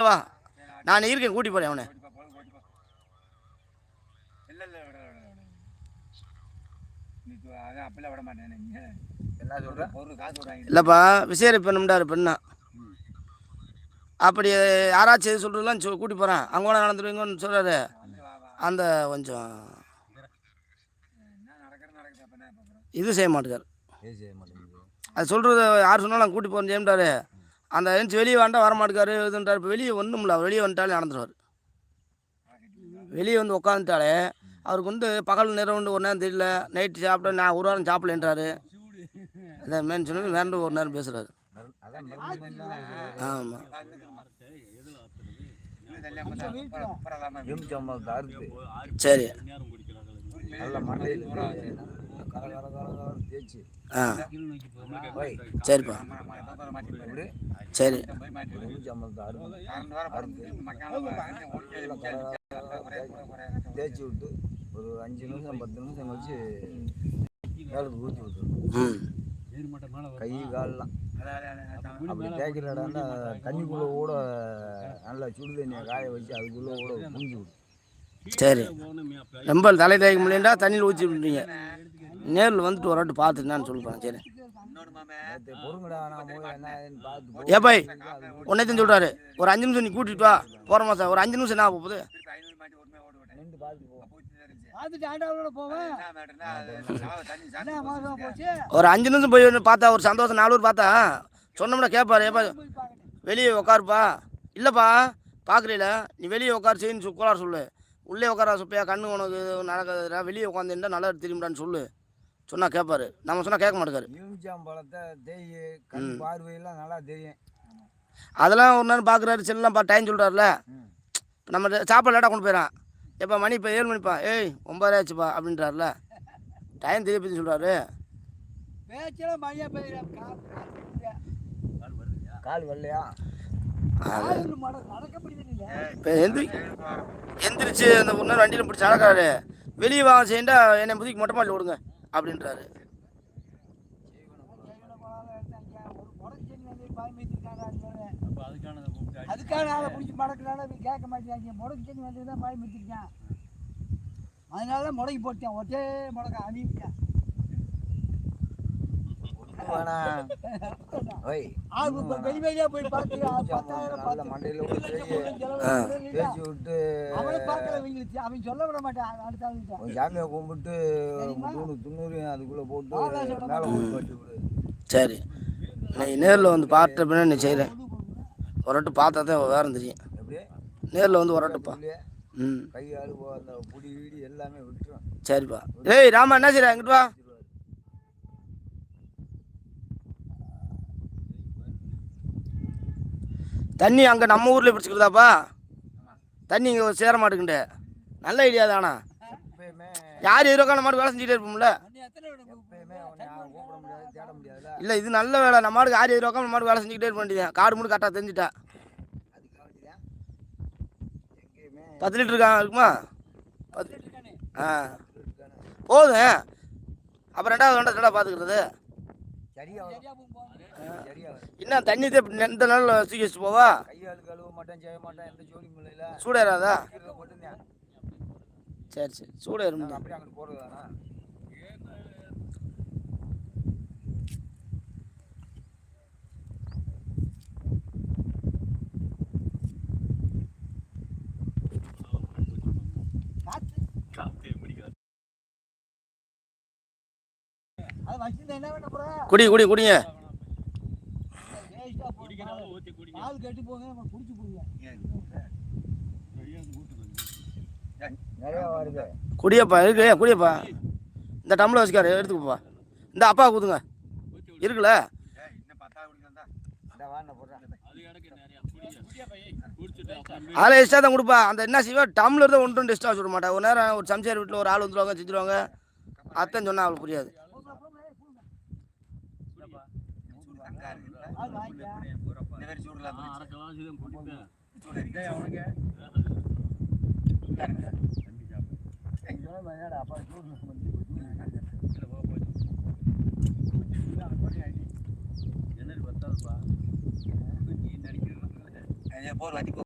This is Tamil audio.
வா நான் இருக்கேன், கூட்டி போறேன் அவனை. இல்லைப்பா விசேரி பெண்ணும்டாரு பெண்ணா. அப்படி யாராச்சும் எது சொல்கிறதுலாம் கூட்டி போகிறேன். அங்கே கூட நடந்துருவீங்கன்னு சொல்கிறாரு. அந்த கொஞ்சம் இது செய்ய மாட்டேங்கார். அது சொல்கிறது யார் சொன்னாலும் நாங்கள் கூட்டி போகிறோம் செய்யட்டாரு. அந்த எழுந்து வெளியே வேண்டாம் வர மாட்டேக்காரு இதுன்றார். இப்போ வெளியே ஒன்றும்ல, வெளியே வந்துட்டாலே நடந்துருவார். வெளியே வந்து உட்காந்துட்டாலே அவருக்கு வந்து பகல் நேரம் வந்து ஒரு நேரம் தெரியல, நைட்டு சாப்பிட நான் ஒரு வாரம் சாப்பிடலன்றாரு. அந்த மேன் சொன்னது வேண்டு ஒரு நேரம் பேசுகிறாரு. ஆமாம் சரி ஆ சரிப்பா சரி தேய்ச்சி விட்டு ஒரு 5 நிமிஷம் 10 நிமிஷம் கழிச்சு வேலைக்கு ஊற்றி விட்டுருவோம். கை காலெலாம் அப்படி தேய்க்கிற இடம்னா தண்ணிக்குள்ளே கூட நல்லா சுடு தண்ணியை காய வச்சு அதுக்குள்ளே கூட புரிஞ்சு விடும். சரி ரொம்ப தலை தேய்க்க முடியலா தண்ணியில் ஊற்றி விட்டுறீங்க. நேரில் வந்துட்டு ஒரு வாட்டி பார்த்துட்டு நான் சொல்லுறேன். சரி ஏப்பாய் உன்னைத்தையும் சொல்கிறாரு. ஒரு 5 நிமிஷம் நீ கூட்டிகிட்டு வா போகிறோமா சார். ஒரு 5 நிமிஷம் என்ன போகுது. ஒரு 5 நிமிஷம் போய் பார்த்தா ஒரு சந்தோஷம். 4 பார்த்தா சொன்னோம்னா கேட்பாரு. ஏப்பா வெளியே உட்காருப்பா. இல்லைப்பா பார்க்குறீல நீ வெளியே உட்காரு செய்யு கோளாறு சொல்லு. உள்ளே உட்கார சுப்பையா கண்ணு உனக்கு நடக்குதுடா, வெளியே உட்காந்துருந்தா நல்லா திரும்பிடான்னு சொல்லு. சொன்னால் கேட்பாரு. நம்ம சொன்னால் கேட்க மாட்டேக்காரு. பழத்தை தேய் கண் பார்வையெல்லாம் நல்லா தெரியும். அதெல்லாம் ஒரு நேரம் பார்க்குறாரு. செல்லாம் டைம் சொல்கிறாருல. நம்ம சாப்பாடு லேட்டாக கொண்டு போயிடறான். எப்போ மணி இப்போ 7 மணிப்பா. ஏய் 9 ஆச்சுப்பா அப்படின்றாருல. டைம் தெரிய பற்றி சொல்கிறாரு. கால் வரலையா இப்போ எந்திரிச்சு அந்த ஒரு நேரம் வண்டியில் பிடிச்சி நடக்கிறாரு. வெளியே வாங்க செய்யண்டா என்னை முதிக்கு மொட்டை மாடியில் விடுங்க அப்படின்றாரு. அதுக்காக ஆளை பிடிச்சி மடக்கிறால கேட்க மாட்டேங்க. முடக்கு தண்ணி வந்து தான் பாய் மிதிச்சிருக்கேன். அதனால தான் முடக்கி போட்டேன். ஒட்டே முடக்க அணிவிட்டேன். வெளிவெளியா போய் பார்த்து 10,000 மண்டையில் விட்டு அவனை பார்க்கல. அவன் சொல்ல விட மாட்டான். அடுத்த சாமியை கும்பிட்டு 300 அதுக்குள்ளே போட்டு. சரி நீ நேரில் வந்து பார்த்த பின்னா நீ செய்கிறேன். ஒரு வாட்டு பார்த்தா தான் வேறு தெரியும். நேரில் வந்து ஒரு வாட்டுப்பா. கை ஆளு அந்த புடி வீடி எல்லாமே விட்டுரும். சரிப்பா. ஏய் ராமா என்ன செய்யற எங்கிட்டு வா. தண்ணி அங்கே நம்ம ஊரில் பிடிச்சிக்கிறதாப்பா. தண்ணி இங்கே சேர மாட்டேங்குண்டு. நல்ல ஐடியா தானா. யார் எதிர்க்கான மாட்டு வேலை செஞ்சுட்டே இருப்போம்ல. இல்லை இது நல்ல வேலை. நம்ம மாட்டுக்கு யார் எதிர்க்காம நம்ம மாட்டுக்கு வேலை செஞ்சுக்கிட்டே இருக்க வேண்டியது. காடு மூணு கரெக்டாக தெரிஞ்சுட்டா. 10 லிட்டரு இருக்குமா? 10 ஆ போதும். அப்புறம் 2வது ரெண்டாக பார்த்துக்கிறது. என்ன தண்ணி எந்த நாள் தூக்கி வச்சுட்டு போவா. சூடேறாதா? சரி சரி சூடேறும். குடி குடி குடிங்க. குடியப்பா இருக்கு குடியப்பா. இந்த டம்ளர் வச்சுக்காரு எடுத்துக்கப்பா. இந்த அப்பா கூதுங்க இருக்குல்ல. அதில் எக்ஸ்ட்ரா தான் கொடுப்பா. அந்த என்ன செய்வா டம்ளர் தான் 1 2 எக்ஸ்ட்ரா சொல்ல மாட்டா. ஒரு நேரம் ஒரு சமைச்சார் வீட்டில் ஒரு ஆள் வந்துடுவாங்க செஞ்சுருவாங்க. அத்தான் சொன்னால் அவளுக்கு புரியாது.